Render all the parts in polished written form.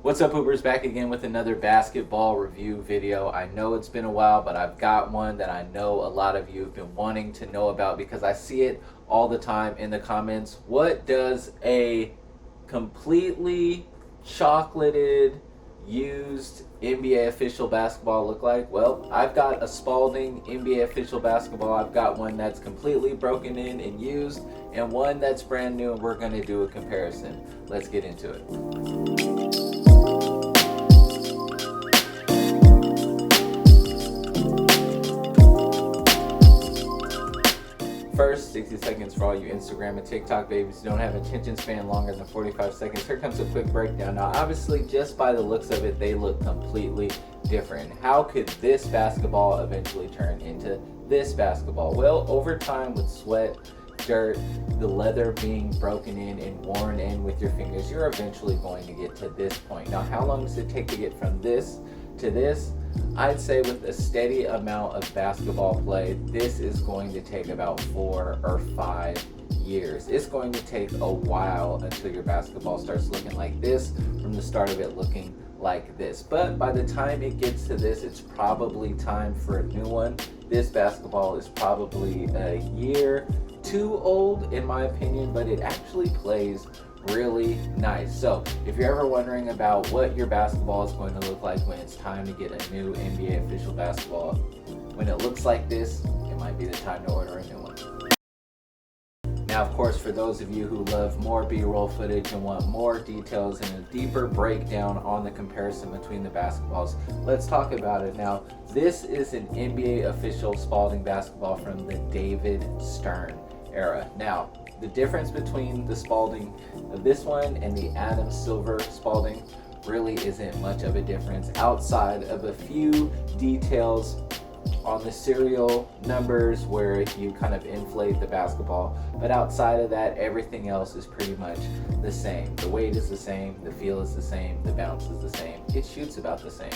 What's up, Hoopers? Back again with another basketball review video. I know it's been a while, but I've got one that I know a lot of you have been wanting to know about because I see it all the time in the comments. What does a completely chocolated, used NBA official basketball look like? Well, I've got a Spalding NBA official basketball. I've got one that's completely broken in and used, and one that's brand new, and we're going to do a comparison. Let's get into it. First, 60 seconds for all you Instagram and TikTok babies who don't have attention span longer than 45 seconds. Here comes a quick breakdown. Now, obviously, just by the looks of it, they look completely different. How could this basketball eventually turn into this basketball? Well, over time with sweat, dirt, the leather being broken in and worn in with your fingers, you're eventually going to get to this point. Now, how long does it take to get from this to this? I'd say with a steady amount of basketball play, this is going to take about 4 or 5 years. It's going to take a while until your basketball starts looking like this, from the start of it looking like this. But by the time it gets to this, it's probably time for a new one. This basketball is probably a year too old in my opinion, but it actually plays really nice. So if you're ever wondering about what your basketball is going to look like when it's time to get a new NBA official basketball, when it looks like this, it might be the time to order a new one. Now, of course, for those of you who love more B-roll footage and want more details and a deeper breakdown on the comparison between the basketballs, let's talk about it. Now, this is an NBA official Spalding basketball from the David Stern era. Now, the difference between the Spalding of this one and the Adam Silver Spalding really isn't much of a difference outside of a few details on the serial numbers where you kind of inflate the basketball. But outside of that, everything else is pretty much the same. The weight is the same, the feel is the same, the bounce is the same, it shoots about the same.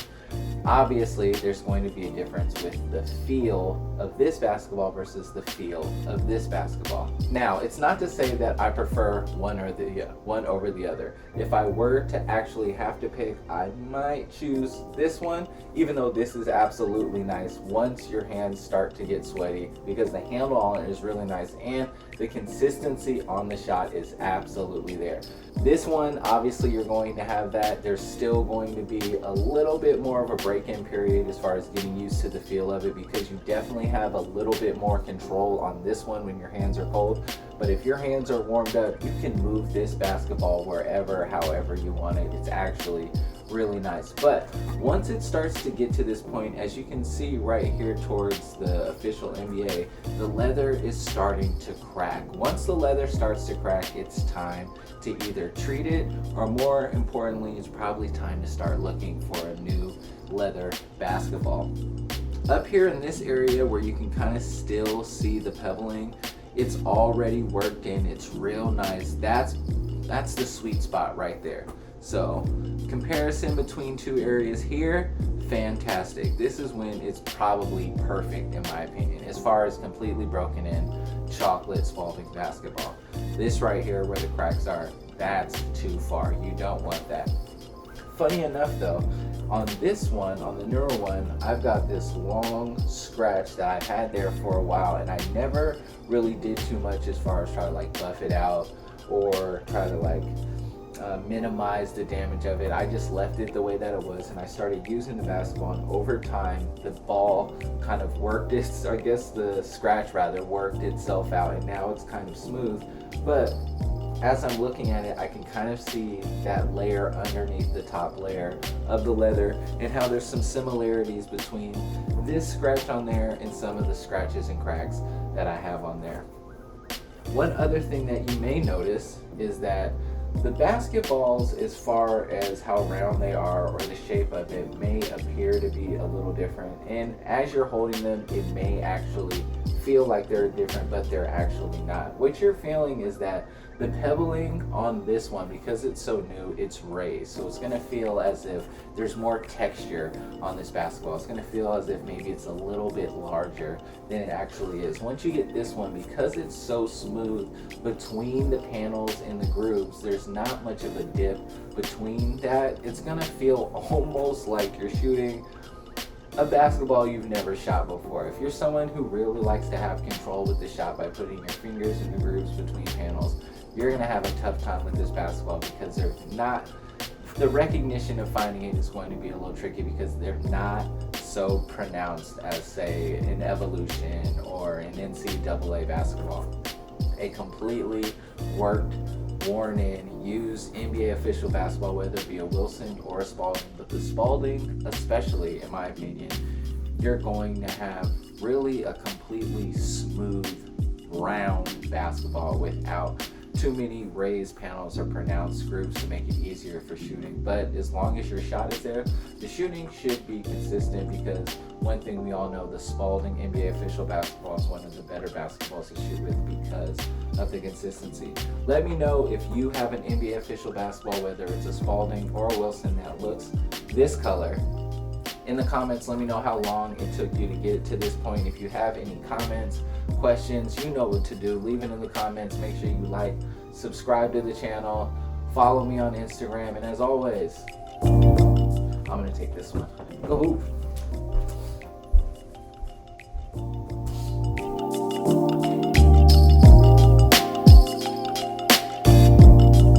Obviously, there's going to be a difference with the feel of this basketball versus the feel of this basketball. Now, it's not to say that I prefer one over the other. If I were to actually have to pick, I might choose this one, even though this is absolutely nice once your hands start to get sweaty, because the handle on it is really nice and the consistency on the shot is absolutely there. This one, obviously you're going to have that. There's still going to be a little bit more of a break-in period as far as getting used to the feel of it, because you definitely have a little bit more control on this one when your hands are cold. But if your hands are warmed up, you can move this basketball wherever, however you want it. It's actually really nice. But once it starts to get to this point, as you can see right here towards the official NBA, the leather is starting to crack. Once the leather starts to crack, it's time to either treat it, or more importantly, it's probably time to start looking for a new leather basketball. Up here in this area where you can kind of still see the pebbling, it's already worked in, it's real nice. That's the sweet spot right there. So comparison between two areas here, fantastic. This is when it's probably perfect in my opinion, as far as completely broken in chocolate Spalding basketball. This right here where the cracks are, that's too far. You don't want that. Funny enough though, on this one, on the newer one, I've got this long scratch that I've had there for a while, and I never really did too much as far as try to like buff it out or try to like minimize the damage of it. I just left it the way that it was, and I started using the basketball, and over time the ball kind of worked its, I guess the scratch rather worked itself out, and now it's kind of smooth. But as I'm looking at it, I can kind of see that layer underneath the top layer of the leather, and how there's some similarities between this scratch on there and some of the scratches and cracks that I have on there. One other thing that you may notice is that the basketballs, as far as how round they are or the shape of it, may appear to be a little different, and as you're holding them, it may actually feel like they're different, but they're actually not. What you're feeling is that The pebbling on this one, because it's so new, it's raised. So it's going to feel as if there's more texture on this basketball. It's going to feel as if maybe it's a little bit larger than it actually is. Once you get this one, because it's so smooth between the panels and the grooves, there's not much of a dip between that. It's going to feel almost like you're shooting a basketball you've never shot before. If you're someone who really likes to have control with the shot by putting your fingers in the grooves between panels, you're going to have a tough time with this basketball, because they're not, the recognition of finding it is going to be a little tricky because they're not so pronounced as, say, an Evolution or an NCAA basketball. A completely worked, worn in, used NBA official basketball, whether it be a Wilson or a Spalding, but the Spalding especially, in my opinion, you're going to have really a completely smooth, round basketball without too many raised panels or pronounced grooves to make it easier for shooting. But as long as your shot is there, the shooting should be consistent, because one thing we all know, the Spalding NBA official basketball is one of the better basketballs to shoot with because of the consistency. Let me know if you have an NBA official basketball, whether it's a Spalding or a Wilson, that looks this color. In the comments, let me know how long it took you to get to this point. If you have any comments, questions, you know what to do. Leave it in the comments. Make sure you like, subscribe to the channel, follow me on Instagram, and as always, I'm gonna take this one. Go hoop.